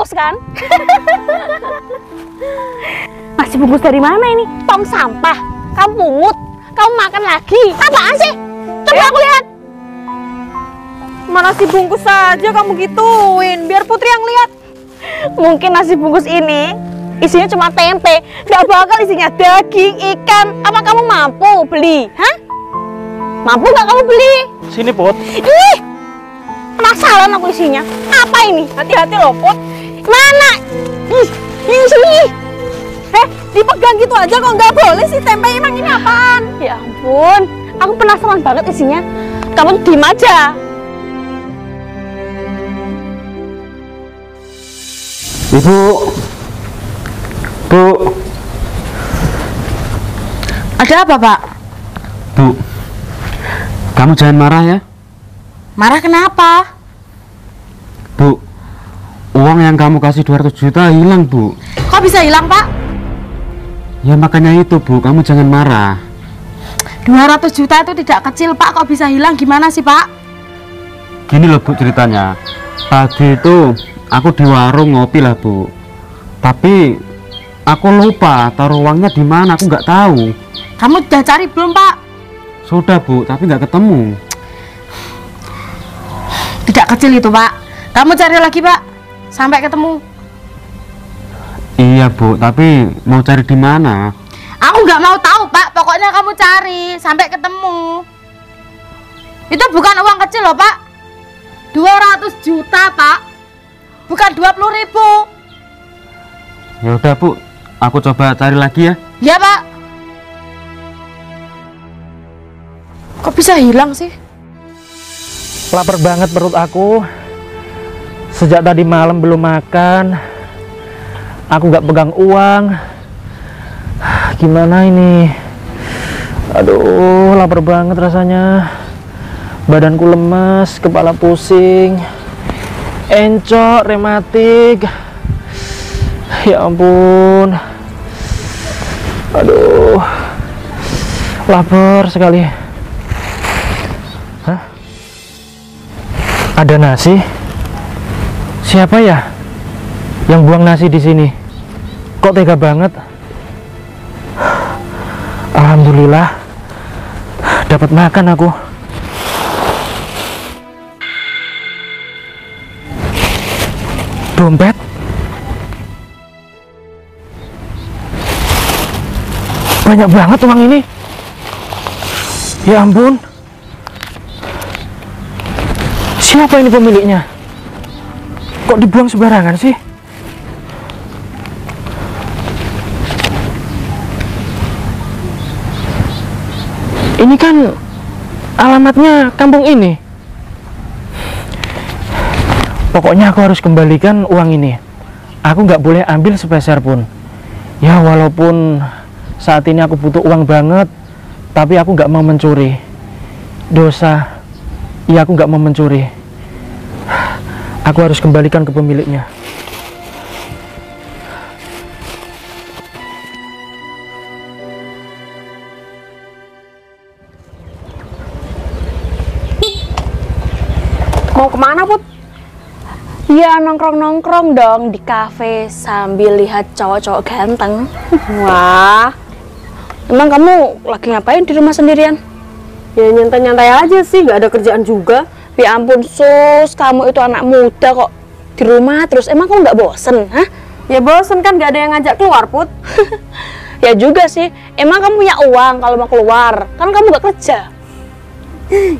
bungkus kan? Nasi bungkus dari mana ini? Tong sampah. Kamu pungut. Kamu makan lagi. Apaan sih? Coba aku lihat. Mana nasi bungkus saja kamu gituin, biar Putri yang lihat. Mungkin nasi bungkus ini isinya cuma tempe, nggak bakal isinya daging, ikan. Apa kamu mampu beli? Hah? Mampu nggak kamu beli? Sini, Put. Ih, penasaran aku isinya. Apa ini? Hati-hati loh, Put. Mana? Ih, ini sini. Dipegang gitu aja kok nggak boleh sih, tempe emang ini apaan? Ya ampun, aku penasaran banget isinya. Kamu diem aja. Ibu. Bu. Ada apa, Pak? Bu. Kamu jangan marah ya. Marah kenapa? Bu. Uang yang kamu kasih 200 juta hilang, Bu. Kok bisa hilang, Pak? Ya makanya itu, Bu, kamu jangan marah. 200 juta itu tidak kecil, Pak. Kok bisa hilang? Gimana sih, Pak? Gini loh, Bu, ceritanya. Tadi itu aku di warung ngopi lah, Bu. Tapi aku lupa taruh uangnya di mana, aku nggak tahu. Kamu udah cari belum, Pak? Sudah, Bu, tapi nggak ketemu. Tidak kecil itu, Pak. Kamu cari lagi, Pak, sampai ketemu. Iya, Bu, tapi mau cari di mana? Aku nggak mau tahu, Pak. Pokoknya kamu cari sampai ketemu. Itu bukan uang kecil loh, Pak. 200 juta, Pak. Bukan 20.000. Ya udah, Bu, aku coba cari lagi ya. Ya, Pak. Kok bisa hilang sih? Lapar banget perut aku. Sejak tadi malam belum makan. Aku nggak pegang uang. Gimana ini? Aduh, lapar banget rasanya. Badanku lemes, kepala pusing, encok, rematik. Ya ampun. Aduh, lapar sekali. Hah? Ada nasi? Siapa ya yang buang nasi di sini? Kok tega banget? Alhamdulillah dapat makan aku. Dompet? Banyak banget uang ini. Ya ampun. Siapa ini pemiliknya? Kok dibuang sembarangan sih? Ini kan alamatnya kampung ini. Pokoknya aku harus kembalikan uang ini. Aku nggak boleh ambil sepeser pun. Ya walaupun saat ini aku butuh uang banget, tapi aku nggak mau mencuri. Dosa. Ya aku nggak mau mencuri. Aku harus kembalikan ke pemiliknya. Mau kemana, Put? Ya nongkrong-nongkrong dong di kafe sambil lihat cowok-cowok ganteng. Wah, Emang kamu lagi ngapain di rumah sendirian? ya nyantai-nyantai aja sih, nggak ada kerjaan juga. Ya ampun Sus, kamu itu anak muda kok di rumah terus. Emang kamu nggak bosen? Hah? Ya bosen kan, nggak ada yang ngajak keluar, Put. Ya juga sih. Emang kamu punya uang kalau mau keluar? Kan kamu nggak kerja.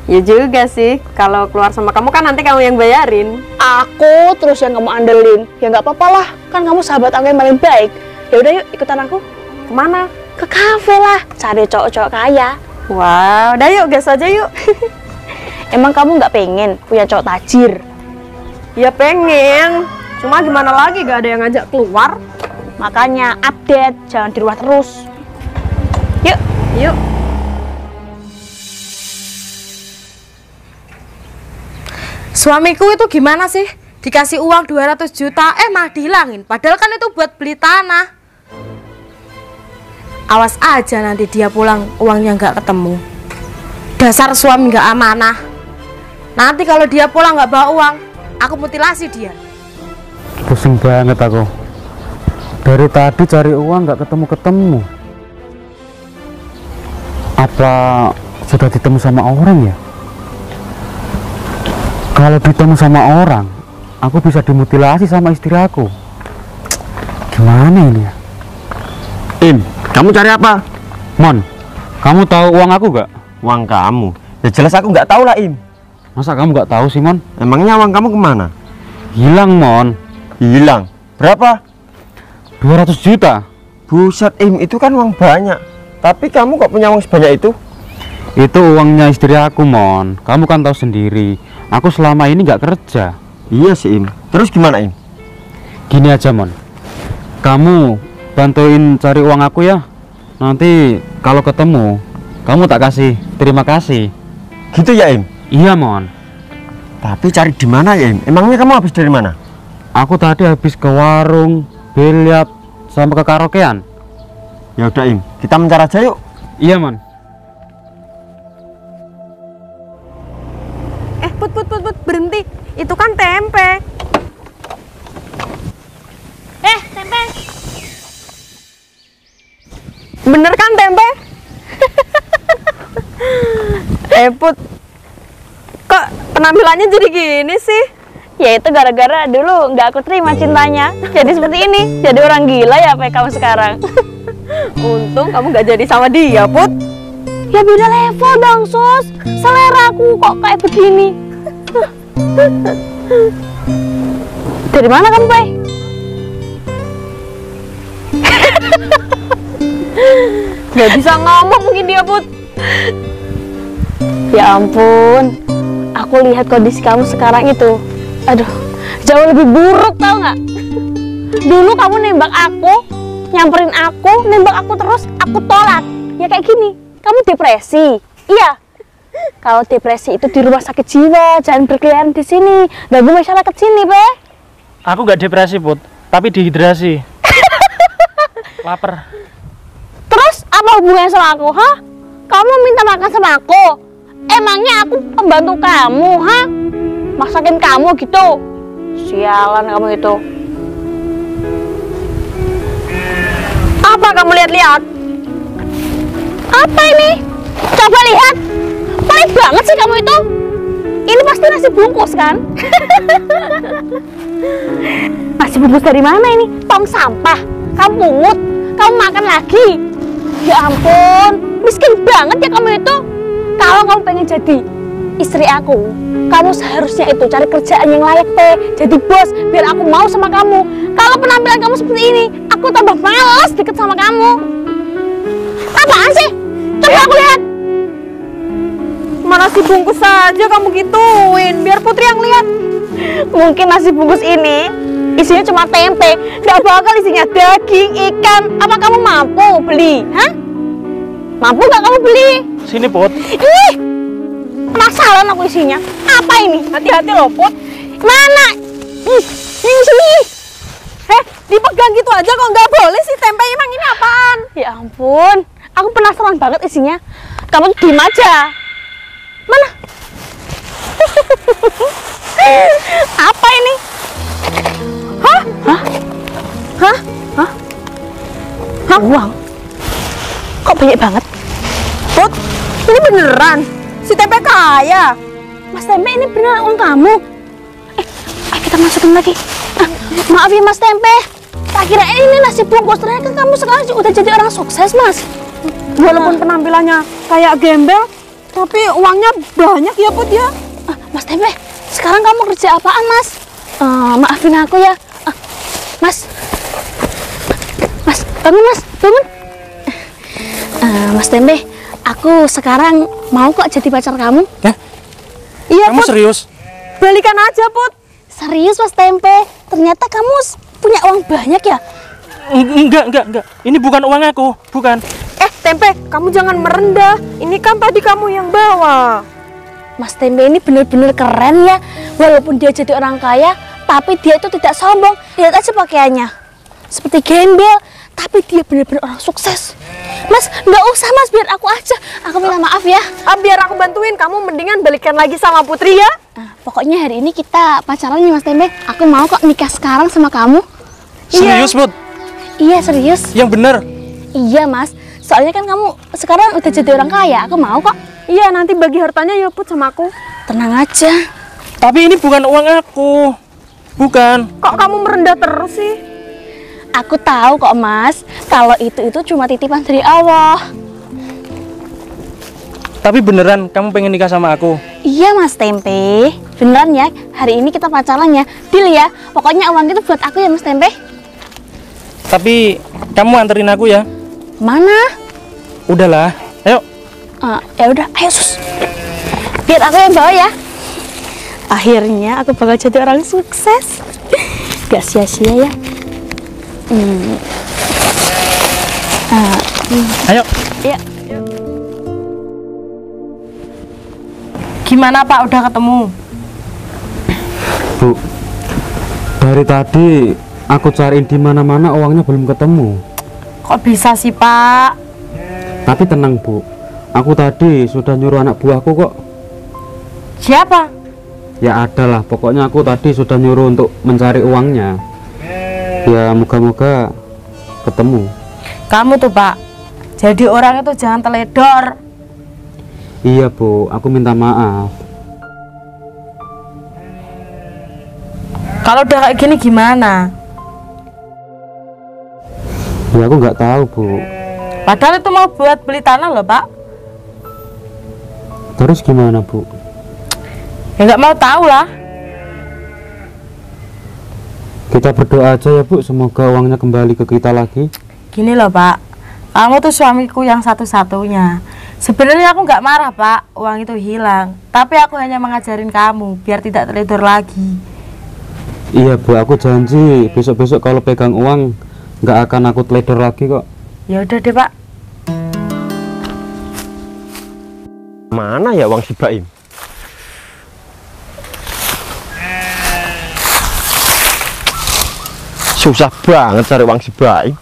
Ya juga sih, kalau keluar sama kamu kan nanti kamu yang bayarin. Aku terus yang kamu andelin. Ya nggak apa-apa lah, kan kamu sahabat aku yang paling baik. Ya udah yuk ikutan aku. Kemana? Ke kafe lah, cari cowok-cowok kaya. Wow, udah yuk, gas aja yuk. Emang kamu nggak pengen punya cowok tajir? Ya pengen, cuma gimana lagi, gak ada yang ngajak keluar. Makanya update, jangan di rumah terus. Yuk, Yuk. Suamiku itu gimana sih? Dikasih uang 200 juta, malah dihilangin. Padahal kan itu buat beli tanah. Awas aja nanti dia pulang uangnya nggak ketemu. Dasar suami nggak amanah. Nanti kalau dia pulang nggak bawa uang, aku mutilasi dia. Pusing banget aku. Dari tadi cari uang nggak ketemu-ketemu. Apa sudah ditemu sama orang ya? Kalau ditemu sama orang, aku bisa dimutilasi sama istri aku. Gimana ini ya? Im, kamu cari apa? Mon, kamu tahu uang aku gak? Uang kamu? Ya jelas aku nggak tahu lah, Im. Masa kamu gak tahu sih, Mon? Emangnya uang kamu kemana? Hilang, Mon. Hilang. Berapa? 200 juta. Buset, Im, itu kan uang banyak. Tapi kamu kok punya uang sebanyak itu? Itu uangnya istri aku, Mon. Kamu kan tahu sendiri, aku selama ini gak kerja. Iya sih, Im. Terus gimana, Im? Gini aja, Mon. Kamu bantuin cari uang aku ya. Nanti kalau ketemu, kamu tak kasih terima kasih. Gitu ya, Im? Iya, Mon. Tapi cari di mana ya, Im? Emangnya kamu habis dari mana? Aku tadi habis ke warung, biliar, sampai ke karaokean. Ya udah, Im. Kita mencari aja yuk. Iya, Mon. Put, berhenti. Itu kan tempe. Tempe. Bener kan tempe? Put, kok penampilannya jadi gini sih? Ya itu gara-gara dulu nggak aku terima cintanya. Jadi seperti ini. Jadi orang gila ya kayak kamu sekarang. Untung kamu gak jadi sama dia, Put. Ya beda level dong, Sus. Selera aku kok kayak begini. Dari mana kamu, Bay? Gak bisa ngomong mungkin dia, Put. Ya ampun. Aku lihat kondisi kamu sekarang itu. Aduh, jauh lebih buruk tau nggak? Dulu kamu nembak aku, nyamperin aku, nembak aku terus, aku tolak. Ya kayak gini, kamu depresi. Iya. Kalau depresi itu di rumah sakit jiwa, jangan berkeliaran di sini. Ganggu masyarakat sini, Be. Aku nggak depresi, Put, tapi dehidrasi. Lapar. Terus apa hubungannya sama aku, ha? Kamu minta makan sama aku? Emangnya aku pembantu kamu, ha? Masakin kamu gitu? Sialan kamu itu. Apa kamu lihat-lihat? Apa ini? Coba lihat. Pelit banget sih kamu itu. Ini pasti nasi bungkus kan? Nasi bungkus dari mana ini? Tong sampah. Kamu pungut. Kamu makan lagi. Ya ampun, miskin banget ya kamu itu. Kalau kamu pengen jadi istri aku, kamu seharusnya itu cari kerjaan yang layak, jadi bos, biar aku mau sama kamu. Kalau penampilan kamu seperti ini, aku tambah malas deket sama kamu. Apaan sih? Coba aku lihat. Mana nasi bungkus saja kamu gituin, biar Putri yang lihat. Mungkin nasi bungkus ini isinya cuma tempe, nggak bakal isinya daging, ikan. Apa kamu mampu beli? Hah? Mampu nggak kamu beli? Sini, Put. Ih, penasaran aku isinya. Apa ini? Hati-hati loh, Put. Mana? Sini. Dipegang gitu aja kok nggak boleh sih tempe, emang ini apaan? Ya ampun, aku penasaran banget isinya. Kamu diem aja. Mana? Apa ini? Hah? Uang? Kok banyak banget? Put, ini beneran? Si tempe kaya? Mas Tempe, ini beneran uang kamu? Ayo kita masukin lagi. Maaf ya Mas Tempe, tak kira ini nasi bungkus. Ternyata kamu sekarang udah jadi orang sukses, Mas. Walaupun penampilannya kayak gembel, tapi uangnya banyak ya, Put ya? Mas Tempe, sekarang kamu kerja apaan, Mas? Maafin aku ya. Mas, bangun Mas, bangun. Mas Tempe, aku sekarang mau kok jadi pacar kamu. Iya, Kamu Put. serius? Balikan aja, Put. Serius Mas Tempe, ternyata kamu punya uang banyak ya? Enggak. Ini bukan uang aku, bukan. Tempe, kamu jangan merendah. Ini kan tadi kamu yang bawa. Mas Tempe ini bener-bener keren ya. Walaupun dia jadi orang kaya, tapi dia itu tidak sombong. Lihat aja pakaiannya. Seperti gembel, tapi dia bener-bener orang sukses. Mas, nggak usah Mas, biar aku aja. Aku minta maaf ya. Biar aku bantuin, kamu mendingan balikan lagi sama Putri ya. Nah, pokoknya hari ini kita pacaran nih Mas Tempe. Aku mau kok nikah sekarang sama kamu. Serius, Bud? Iya serius. Yang bener? Iya Mas. Soalnya kan kamu sekarang udah jadi orang kaya. Aku mau kok. Iya, nanti bagi hartanya ya Put sama aku. Tenang aja. Tapi ini bukan uang aku. Bukan. Kok kamu merendah terus sih? Aku tahu kok Mas. Kalau itu cuma titipan dari Allah. Tapi beneran kamu pengen nikah sama aku? Iya Mas Tempe. Beneran ya. Hari ini kita pacaran ya. Deal ya. Pokoknya uang itu buat aku ya Mas Tempe. Tapi kamu anterin aku ya? Mana? Udahlah. Ayo. Ya udah, ayo sus. Biar aku yang bawa ya. Akhirnya aku bakal jadi orang sukses. Gak sia-sia ya. Ayo. Ya. Gimana Pak, udah ketemu? Bu, dari tadi aku cariin di mana-mana uangnya belum ketemu. Kok bisa sih Pak? Tapi tenang Bu, aku tadi sudah nyuruh anak buahku kok. Siapa? Ya adalah, pokoknya aku tadi sudah nyuruh untuk mencari uangnya. Ya moga-moga ketemu. Kamu tuh Pak, jadi orang itu jangan teledor. Iya Bu, aku minta maaf. Kalau udah kayak gini gimana? Ya aku nggak tahu Bu. Padahal itu mau buat beli tanah loh Pak. Terus gimana Bu? Ya nggak mau tahu lah. Kita berdoa aja ya Bu, semoga uangnya kembali ke kita lagi. Gini loh Pak, kamu tuh suamiku yang satu-satunya. Sebenarnya aku nggak marah Pak, uang itu hilang. Tapi aku hanya mengajarin kamu biar tidak teledor lagi. Iya Bu, aku janji besok-besok kalau pegang uang nggak akan aku teledor lagi kok. Ya udah deh Pak. Mana ya uang si Baim? Susah banget cari uang si Baim.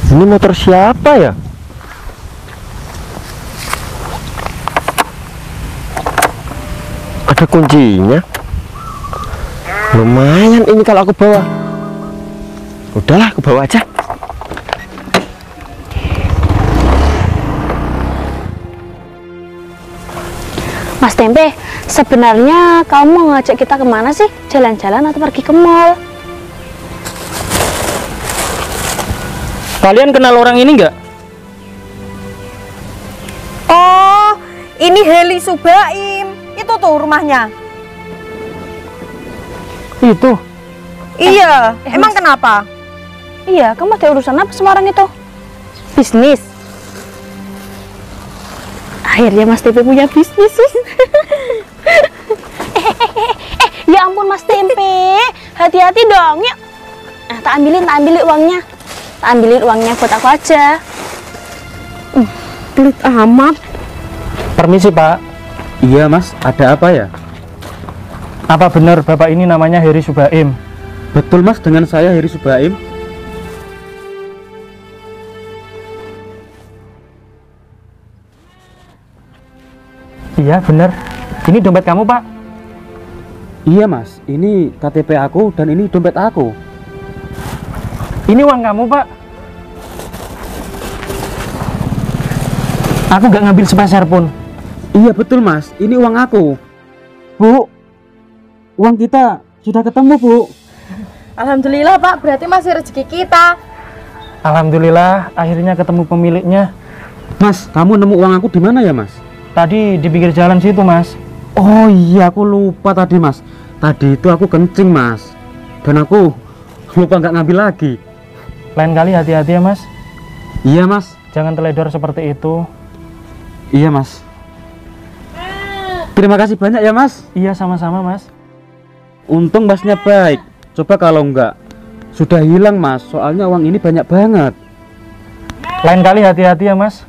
Ini motor siapa ya? Ada kuncinya. Lumayan ini kalau aku bawa. Udahlah, aku bawa aja. Mas Tempe, sebenarnya kamu mau ngajak kita kemana sih? Jalan-jalan atau pergi ke mall? Kalian kenal orang ini nggak? Oh, ini Heli Subaim. Itu tuh rumahnya. Itu. Iya, emang Mas. kenapa? Iya, kamu ada urusan apa sama orang itu? Bisnis. Akhirnya Mas Tempe punya bisnis. Ya ampun Mas Tempe, hati-hati dong yuk. Nah, tak ambilin uangnya. Tak ambilin uangnya buat aku aja. Pelit amat. Permisi Pak. Iya Mas, ada apa ya? Apa benar Bapak ini namanya Heri Subaim? Betul Mas, dengan saya Heri Subaim. Iya benar. Ini dompet kamu Pak? Iya Mas, ini KTP aku dan ini dompet aku. Ini uang kamu Pak? Aku nggak ngambil sepeser pun. Iya betul Mas, ini uang aku. Bu, uang kita sudah ketemu Bu. Alhamdulillah Pak, berarti masih rezeki kita. Alhamdulillah akhirnya ketemu pemiliknya. Mas, kamu nemu uang aku di mana ya Mas? Tadi di pinggir jalan situ Mas. Oh iya, aku lupa tadi Mas. Tadi itu aku kencing Mas, dan aku lupa nggak ngambil lagi. Lain kali hati-hati ya Mas. Iya Mas. Jangan teledor seperti itu. Iya Mas. Terima kasih banyak ya Mas. Iya sama-sama Mas. Untung Masnya baik. Coba kalau enggak sudah hilang Mas, soalnya uang ini banyak banget. Lain kali hati-hati ya Mas.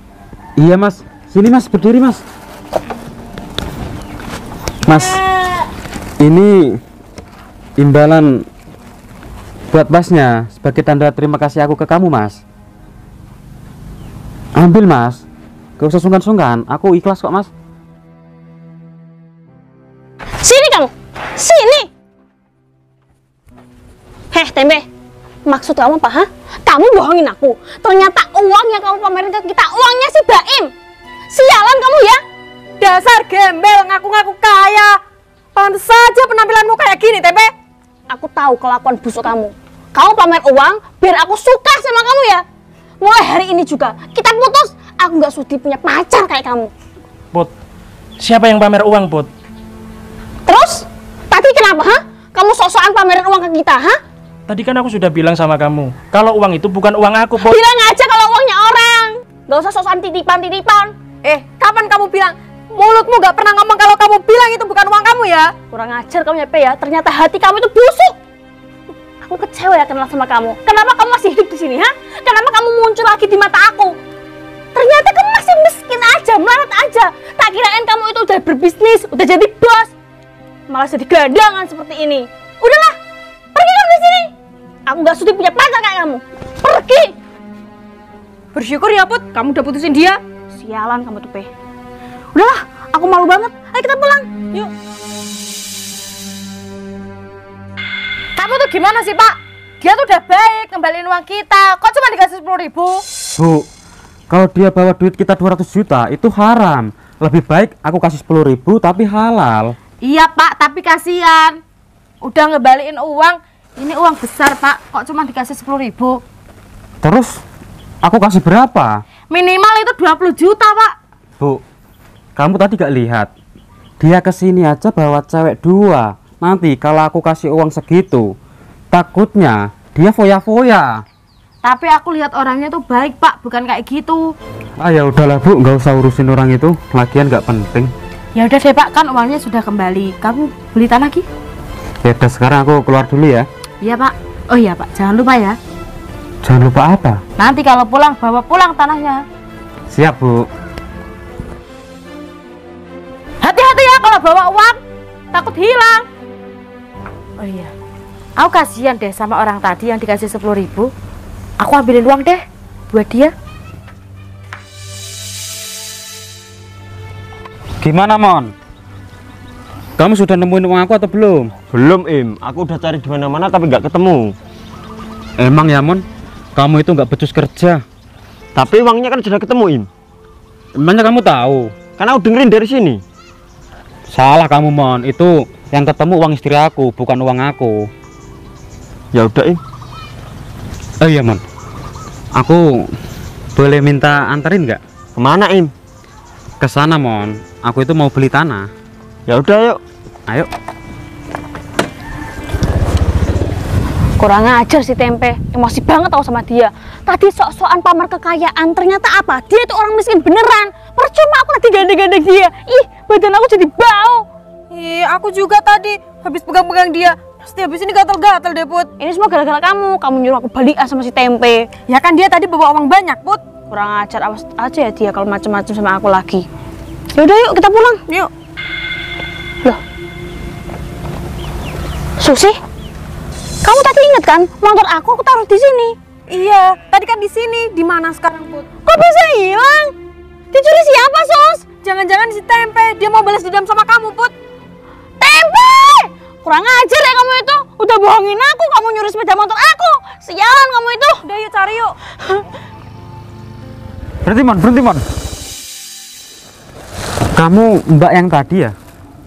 Iya Mas. Sini Mas, berdiri Mas. Mas, ini imbalan buat Masnya sebagai tanda terima kasih aku ke kamu Mas. Ambil Mas, Gak usah sungkan-sungkan, aku ikhlas kok mas. Sini kamu, sini. Heh Tempe, maksud kamu apa? Kamu bohongin aku. Ternyata uang yang kamu pamerin ke kita uangnya si Baim. Sialan kamu ya. Dasar gembel ngaku-ngaku kaya. Pantes saja penampilanmu kayak gini, Tempe. Aku tahu kelakuan busuk kamu. Kamu pamer uang biar aku suka sama kamu ya. Mulai hari ini juga kita putus. Aku nggak sudi punya pacar kayak kamu. Put, siapa yang pamer uang, Put? Terus tadi kenapa? Kamu sok-sokan pamerin uang ke kita, Tadi kan aku sudah bilang sama kamu, kalau uang itu bukan uang aku, Put. Bilang aja kalau uangnya orang. Nggak usah sok-sokan titipan-titipan. Kapan kamu bilang? Mulutmu gak pernah ngomong kalau kamu bilang itu bukan uang kamu ya? Kurang ajar kamu ya, Pe ya. Ternyata hati kamu itu busuk. Aku kecewa ya kenal sama kamu. Kenapa kamu masih hidup di sini, Kenapa kamu muncul lagi di mata aku? Ternyata kamu masih miskin aja, melarat aja. Tak kirain kamu itu udah berbisnis, udah jadi bos. Malah jadi gelandangan seperti ini. Udahlah, pergi kamu dari sini. Aku nggak sudi punya pacar kayak kamu. Pergi. Bersyukur ya, Put, kamu udah putusin dia. Sialan kamu tuh, Pe. Udahlah, aku malu banget. Ayo kita pulang. Yuk. Kamu tuh gimana sih, Pak? Dia tuh udah baik ngembaliin uang kita. Kok cuma dikasih 10.000? Bu, kalau dia bawa duit kita 200 juta itu haram. Lebih baik aku kasih 10.000 tapi halal. Iya, Pak, tapi kasihan. Udah ngembaliin uang. Ini uang besar, Pak. Kok cuma dikasih 10.000? Terus aku kasih berapa? Minimal itu 20 juta, Pak. Bu, kamu tadi gak lihat? Dia kesini aja bawa cewek 2. Nanti kalau aku kasih uang segitu, takutnya dia foya-foya. Tapi aku lihat orangnya tuh baik, Pak, bukan kayak gitu. Ah ya udahlah Bu, nggak usah urusin orang itu, lagian nggak penting. Ya udah deh, Pak, kan uangnya sudah kembali. Kamu beli tanah lagi? Ya udah, sekarang aku keluar dulu ya. Iya, Pak. Oh iya, Pak, jangan lupa ya. Jangan lupa apa? Nanti kalau pulang bawa pulang tanahnya. Siap Bu. Hati-hati ya kalau bawa uang, takut hilang. Oh iya, aku kasihan deh sama orang tadi yang dikasih 10.000. Aku ambilin uang deh buat dia. Gimana Mon? Kamu sudah nemuin uang aku atau belum? Belum, Im. Aku udah cari di mana-mana tapi nggak ketemu. Emang ya Mon, kamu itu nggak becus kerja. Tapi uangnya kan sudah ketemu, Im. Emangnya kamu tahu? Karena aku dengerin dari sini. Salah kamu Mon, itu yang ketemu uang istri aku, bukan uang aku. Ya udah, Im. Oh iya Mon, aku boleh minta anterin nggak? Kemana, Im? Ke sana Mon, aku itu mau beli tanah. Ya udah, yuk. Ayo. Kurang ajar si Tempe, emosi banget tau sama dia. Tadi sok-sokan pamer kekayaan, ternyata apa? Dia itu orang miskin beneran. Percuma aku lagi gandeng-gandeng dia. Ih, badan aku jadi bau. Aku juga tadi habis pegang-pegang dia. Pasti habis ini gatal-gatal deh, Put. Ini semua gara-gara kamu nyuruh aku balikan sama si Tempe. Ya kan dia tadi bawa uang banyak, Put. Kurang ajar, awas aja ya dia kalau macam-macam sama aku lagi. Yaudah yuk kita pulang. Yuk. Loh, Susi, kamu tadi inget kan motor aku taruh di sini? Iya, tadi kan di sini. Di mana sekarang, Put? Kok bisa hilang? Dicuri siapa, Sus? Jangan-jangan si Tempe dia mau balas dendam sama kamu, Put. Tempe! Kurang ajar ya kamu itu. Udah bohongin aku, kamu nyuri sepeda motor aku. Sialan kamu itu. Udah yuk cari yuk. Berhenti Mon. Kamu mbak yang tadi ya?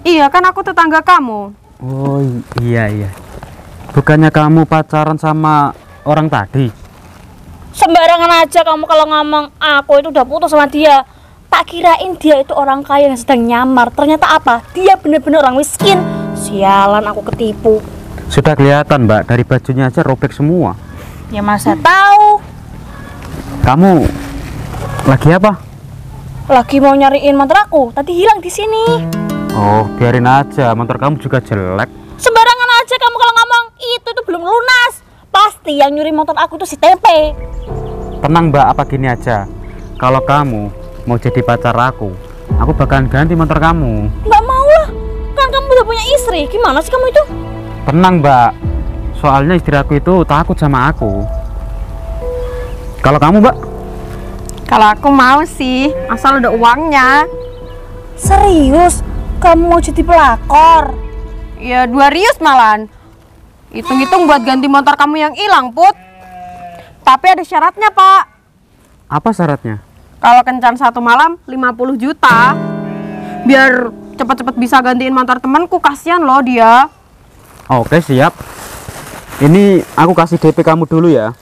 Iya, kan aku tetangga kamu. Oh iya. Bukannya kamu pacaran sama orang tadi? Sembarangan aja kamu kalau ngomong. Aku itu udah putus sama dia. Tak kirain dia itu orang kaya yang sedang nyamar. Ternyata apa? Dia bener-bener orang miskin. Sialan, aku ketipu. Sudah kelihatan mbak, dari bajunya aja robek semua. Ya masa tahu. Kamu lagi apa? Lagi mau nyariin motor aku. Tadi hilang di sini. Oh biarin aja, motor kamu juga jelek. Sembarangan aja kamu kalau ngomong. Itu belum lunas. Pasti yang nyuri motor aku itu si Tempe. Tenang mbak, apa gini aja. Kalau kamu mau jadi pacar aku bakalan ganti motor kamu. Nggak mau lah. Kan kamu udah punya istri. Gimana sih kamu itu? Tenang mbak, soalnya istri aku itu takut sama aku. Kalau kamu mbak? Kalau aku mau sih, asal ada uangnya. Serius? Kamu mau jadi pelakor? Ya 2 rius malahan. Hitung-hitung buat ganti motor kamu yang hilang, Put. Tapi ada syaratnya, Pak. Apa syaratnya? Kalau kencan 1 malam 50 juta. Biar cepet-cepet bisa gantiin motor temanku, kasihan loh dia. Oke, siap. Ini aku kasih DP kamu dulu ya.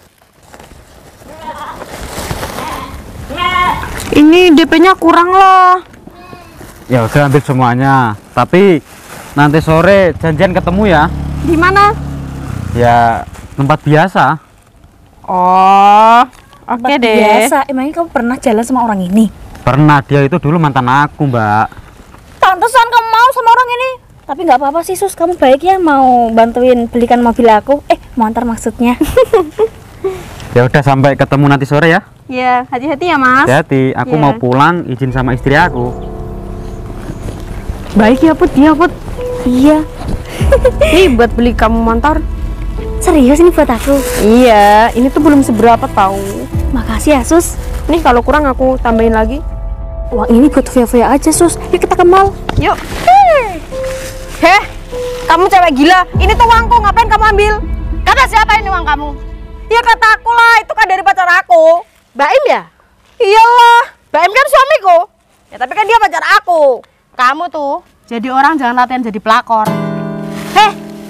Ini DP-nya kurang loh. Ya udah, ambil semuanya. Tapi nanti sore janjian ketemu ya. Di mana? Ya tempat biasa. Oh, oke deh. Biasa, emangnya kamu pernah jalan sama orang ini? Pernah, dia itu dulu mantan aku, Mbak. Pantesan kamu mau sama orang ini. Tapi nggak apa-apa sih Sus, kamu baik ya mau bantuin belikan mobil aku. Motor maksudnya. Ya udah, sampai ketemu nanti sore ya. Ya, hati-hati ya, Mas. Hati-hati, aku Ya. mau pulang, izin sama istri aku. Baik ya, Put. Iya, Put. Iya. Nih buat beli kamu motor. Serius ini buat aku. Iya, ini tuh belum seberapa tahu. Makasih ya Sus. Nih kalau kurang aku tambahin lagi. Uang ini buat via-via aja Sus. Yuk kita ke mall. Yuk. Heh, kamu cewek gila. Ini tuh uangku, ngapain kamu ambil? Kata siapa ini uang kamu? Ya kata aku lah, itu kan dari pacar aku. Baim ya? Iyalah. Baim kan suamiku. Ya tapi kan dia pacar aku. Kamu tuh jadi orang jangan latihan jadi pelakor.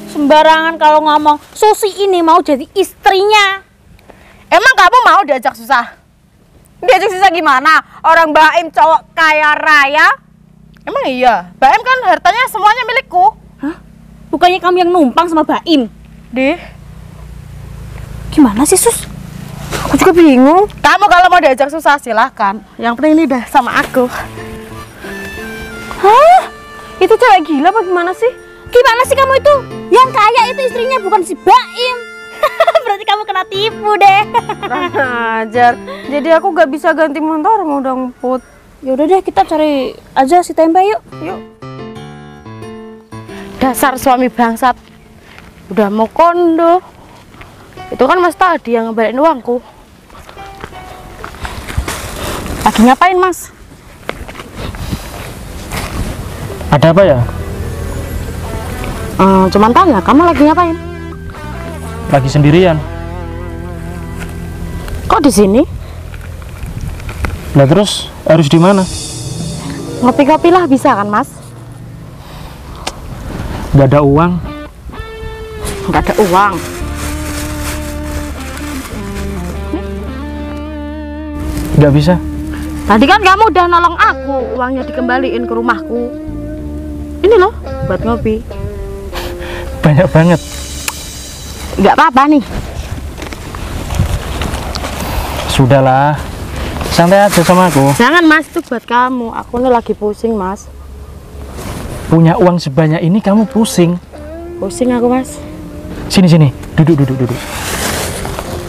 Sembarangan kalau ngomong. Susi ini mau jadi istrinya. Emang kamu mau diajak susah? Diajak susah gimana? Orang Baim cowok kaya raya. Emang iya, Baim kan hartanya semuanya milikku. Bukannya kamu yang numpang sama Baim? Dih, Gimana sih Sus? Aku juga bingung. kamu kalau mau diajak susah silahkan. Yang penting ini udah sama aku. Hah? Itu cewek gila apa gimana sih? Gimana sih kamu itu? Yang kaya itu istrinya bukan si Baim. Berarti kamu kena tipu deh. Kurang ajar. Jadi aku gak bisa ganti motor mau dong, Put. Ya udah deh, kita cari aja si tempe yuk. Yuk. Dasar suami bangsat. Udah mau kondo. Itu kan Mas tadi yang ngebalikin uangku. Lagi ngapain, Mas? Ada apa ya? Cuman tanya, kamu lagi ngapain? Lagi sendirian. Kok di sini? Nah terus harus di mana? Ngopi-ngopi lah bisa kan, Mas? Gak ada uang. Nggak ada uang. Gak bisa. Tadi kan kamu udah nolong aku, uangnya dikembaliin ke rumahku. Ini loh, buat ngopi. Banyak banget. Nggak apa-apa nih. Sudahlah. Santai aja sama aku. Jangan, Mas, itu buat kamu. Aku nih lagi pusing, Mas. Punya uang sebanyak ini kamu pusing. Pusing aku, Mas. Sini sini. Duduk.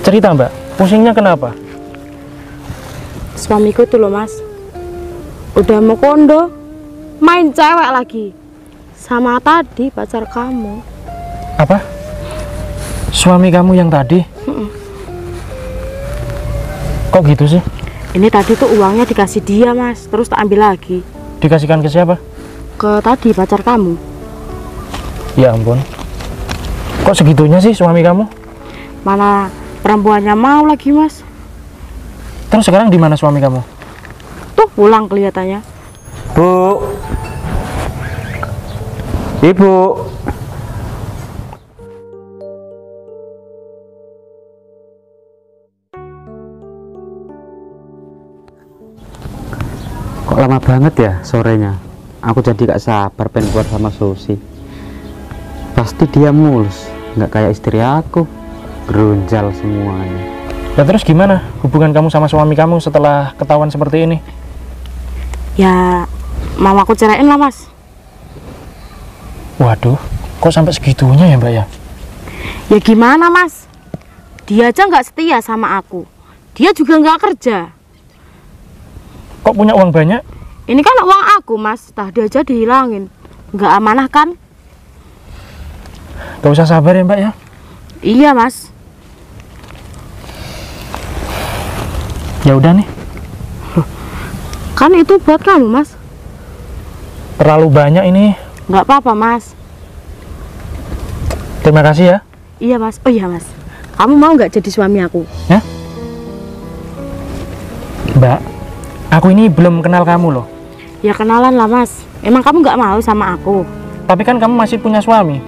Cerita, Mbak. Pusingnya kenapa? Suamiku tuh loh, Mas. Udah mau kondo, main cewek lagi. Sama tadi pacar kamu. Apa? Suami kamu yang tadi? Kok gitu sih? Ini tadi tuh uangnya dikasih dia, Mas. Terus tak ambil lagi. Dikasihkan ke siapa? Ke tadi pacar kamu. Ya ampun. Kok segitunya sih suami kamu? Mana perempuannya mau lagi, Mas. Terus sekarang di mana suami kamu? Tuh pulang kelihatannya. Bu. Ibu. Kok lama banget ya sorenya? Aku jadi gak sabar pengen keluar sama Susi. Pasti dia mulus, nggak kayak istri aku, gerunjal semuanya. Ya terus gimana hubungan kamu sama suami kamu setelah ketahuan seperti ini? Ya, mau aku ceraiin lah, Mas. Waduh, kok sampai segitunya ya Mbak ya? Ya gimana, Mas? Dia aja nggak setia sama aku. Dia juga nggak kerja. Kok punya uang banyak? Ini kan uang aku, Mas. Tadi aja dihilangin. Nggak amanah kan? Gak usah sabar ya Mbak ya? Iya, Mas. Ya udah nih, Kan itu buat kamu, Mas. Terlalu banyak ini. Nggak apa-apa, Mas. Terima kasih ya. Iya, Mas. Oh iya, Mas. Kamu mau nggak jadi suami aku? Hah? Mbak, aku ini belum kenal kamu loh. Ya kenalan lah, Mas. Emang kamu nggak mau sama aku? Tapi kan kamu masih punya suami.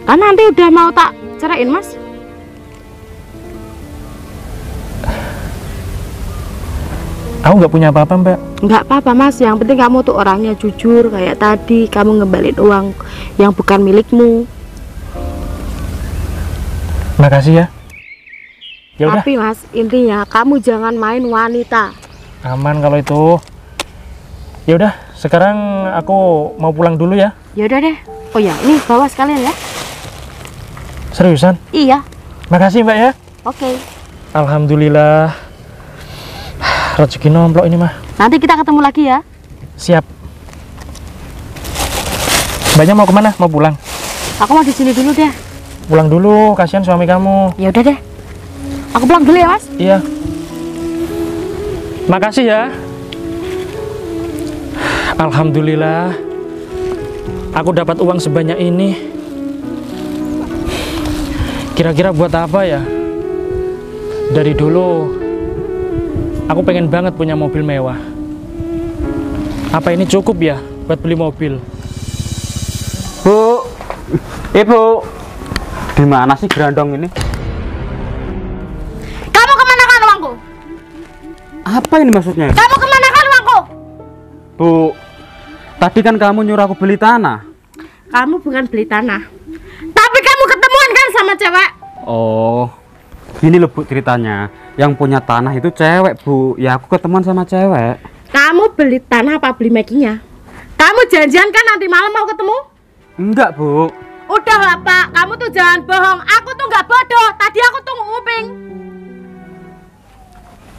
Kan nanti udah mau tak ceraiin, Mas. Aku nggak punya apa-apa, Mbak. Nggak apa-apa, Mas. Yang penting kamu tuh orangnya jujur kayak tadi. Kamu ngembalin uang yang bukan milikmu. Makasih ya. Ya udah, Tapi, Mas, intinya kamu jangan main wanita. aman kalau itu. Ya udah, sekarang aku mau pulang dulu ya. Ya udah deh. Oh ya, ini bawa sekalian ya. Seriusan? Iya. Makasih, Mbak ya. Oke. Alhamdulillah. Rezeki nomplok ini mah. Nanti kita ketemu lagi ya. Siap. Mbaknya mau kemana? Mau pulang? Aku mau di sini dulu deh. Pulang dulu, kasihan suami kamu. Ya udah deh. Aku pulang dulu ya, Mas. Iya. Makasih ya. Alhamdulillah. Aku dapat uang sebanyak ini. Kira-kira buat apa ya? Dari dulu aku pengen banget punya mobil mewah. Apa ini cukup ya buat beli mobil? Bu, Ibu, di mana sih Grandong ini? Kamu kemana kan uangku? Apa ini maksudnya? Kamu kemana kan uangku? Bu, tadi kan kamu nyuruh aku beli tanah. Kamu bukan beli tanah. Tapi kamu ketemuan kan sama cewek? Oh, gini loh Bu ceritanya. Yang punya tanah itu cewek, Bu. Ya aku ketemuan sama cewek. Kamu beli tanah apa beli makinya? Kamu janjian kan nanti malam mau ketemu? Enggak, Bu. Udah lah Pak, kamu tuh jangan bohong. Aku tuh nggak bodoh. Tadi aku tuh nguping.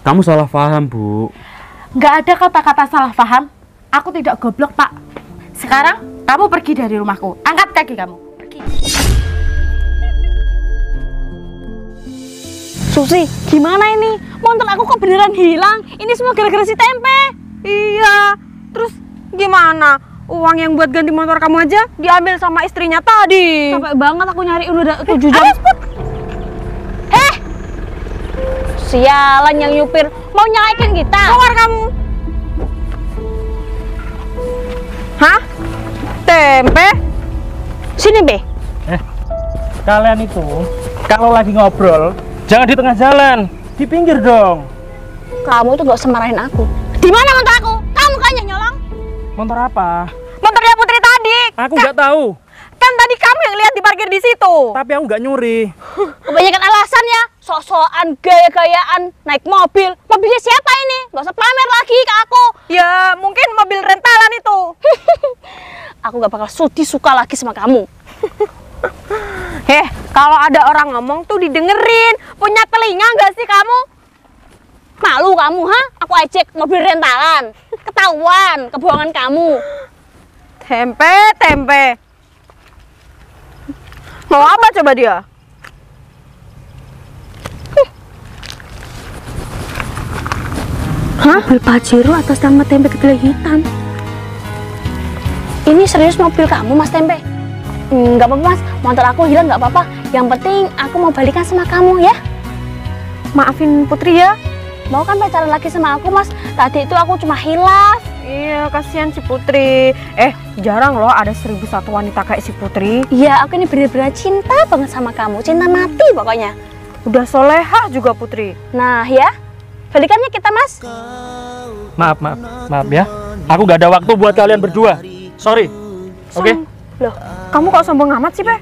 Kamu salah paham, Bu. Nggak ada kata-kata salah paham. Aku tidak goblok Pak. Sekarang kamu pergi dari rumahku. Angkat kaki kamu. Pergi. Susi, gimana ini? Motor aku kok beneran hilang? Ini semua gara-gara si Tempe. Iya. Terus gimana? Uang yang buat ganti motor kamu aja diambil sama istrinya tadi. Capek banget aku nyari udah 7 jam. Sialan yang nyupir mau nyalain kita. Keluar kamu. Hah? Tempe? Sini, Be. Kalian itu kalau lagi ngobrol jangan di tengah jalan, di pinggir dong. Kamu tuh gak usah marahin aku. Di mana motor aku? Kamu kan yang nyolong. Motor apa? Motornya Putri tadi. Aku nggak tahu. Kan tadi kamu yang lihat diparkir di situ. Tapi aku nggak nyuri. Kebanyakan alasan ya. Sok-sokan, gaya-gayaan, naik mobil. Mobilnya siapa ini? Gak usah pamer lagi ke aku. Ya, mungkin mobil rentalan itu. Aku gak bakal sudi suka lagi sama kamu. Kalau ada orang ngomong tuh didengerin. Punya telinga nggak sih kamu? Malu kamu, ha? Aku ejek mobil rentalan. Ketahuan kebohongan kamu. Tempe. Mau apa coba dia? Hah? Mobil Pajero atas nama Tempe Kedelai Hitam. Ini serius mobil kamu, Mas Tempe? Nggak apa-apa, Mas. Motor aku hilang nggak apa-apa. Yang penting aku mau balikan sama kamu, ya? Maafin Putri ya. Mau kan pacaran lagi sama aku, Mas? Tadi itu aku cuma hilaf. Iya, kasihan si Putri. Jarang loh ada 1001 wanita kayak si Putri. Iya, aku ini bener-bener cinta banget sama kamu. Cinta mati pokoknya. Udah solehah juga Putri. Nah, ya. Balikannya kita, Mas. Maaf ya. Aku nggak ada waktu buat kalian berdua. Sorry. Oke? Loh, Kamu kok sombong amat sih, Pe?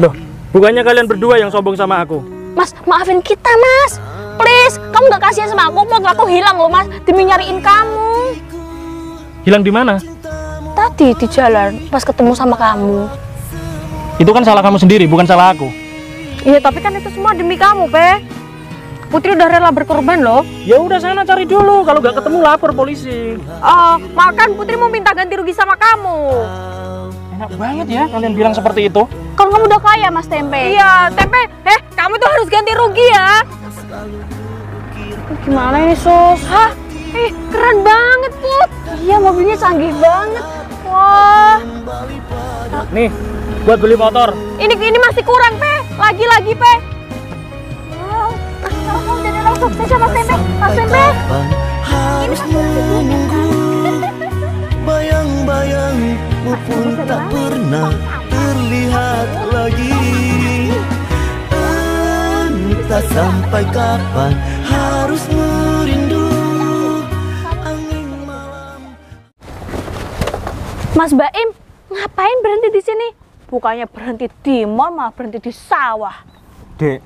Loh, bukannya kalian berdua yang sombong sama aku? Mas, maafin kita, Mas. Please, kamu nggak kasihan sama aku. Motor aku hilang loh, Mas. Demi nyariin kamu. Hilang di mana? Tadi di jalan, pas ketemu sama kamu. Itu kan salah kamu sendiri, bukan salah aku. Iya, tapi kan itu semua demi kamu, Pe. Putri udah rela berkorban loh. Ya udah sana cari dulu. Kalau nggak ketemu lapor polisi. Makan Putri mau minta ganti rugi sama kamu. Enak banget ya kalian bilang seperti itu. Kan kamu udah kaya, Mas Tempe. Iya, Tempe. Kamu tuh harus ganti rugi ya. Gimana ini, Sus? Hah? Keren banget, Put. Iya, mobilnya canggih banget. Wah. Nih, buat beli motor. Ini masih kurang, Pe. Lagi, Pe. Wow. Kamu jadi orang sukses ya, Mas Tempe. Mas Tempe. Ini masih menunggu. Bayang-bayangmu pun tak pernah terlihat lagi. Entah sampai kapan harus merindu angin malam. Mas Baim, ngapain berhenti di sini? Bukannya berhenti di mall, malah berhenti di sawah. Dek,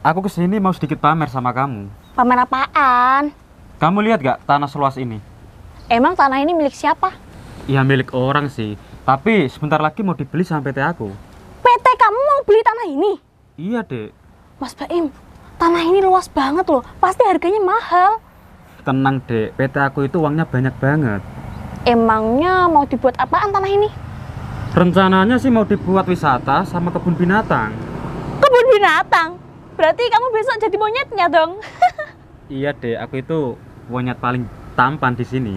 aku kesini mau sedikit pamer sama kamu. Pamer apaan? Kamu lihat gak tanah seluas ini? Emang tanah ini milik siapa? Ya milik orang sih, tapi sebentar lagi mau dibeli sama PT aku. PT kamu mau beli tanah ini? Iya, Dek. Mas Baim, tanah ini luas banget loh. Pasti harganya mahal. Tenang, Dek. PT aku itu uangnya banyak banget. Emangnya mau dibuat apaan tanah ini? Rencananya sih mau dibuat wisata sama kebun binatang. Kebun binatang? Berarti kamu besok jadi monyetnya dong? Iya, Dek. Aku itu monyet paling tampan di sini.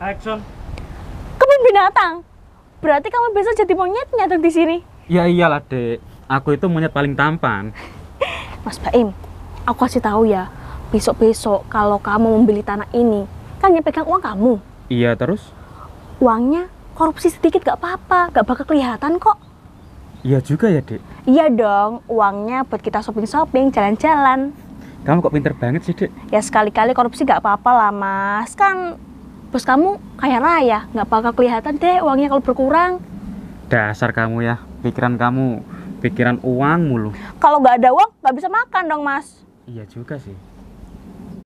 Action. Kebun binatang? Berarti kamu besok jadi monyetnya dong di sini? Ya iyalah, Dek. Aku itu monyet paling tampan. Mas Baim, aku kasih tahu ya. Besok-besok kalau kamu membeli tanah ini, kan yang pegang uang kamu. Iya, terus? Uangnya korupsi sedikit gak apa-apa, gak bakal kelihatan kok. Iya juga ya, Dek. Iya dong, uangnya buat kita shopping-shopping, jalan-jalan. Kamu kok pinter banget sih, Dek? Ya sekali-kali korupsi gak apa-apa lah, Mas. Kan bos kamu kaya raya, gak bakal kelihatan deh uangnya kalau berkurang. Dasar kamu ya, pikiran kamu, pikiran uang mulu. Kalau gak ada uang, gak bisa makan dong, Mas. Iya juga sih.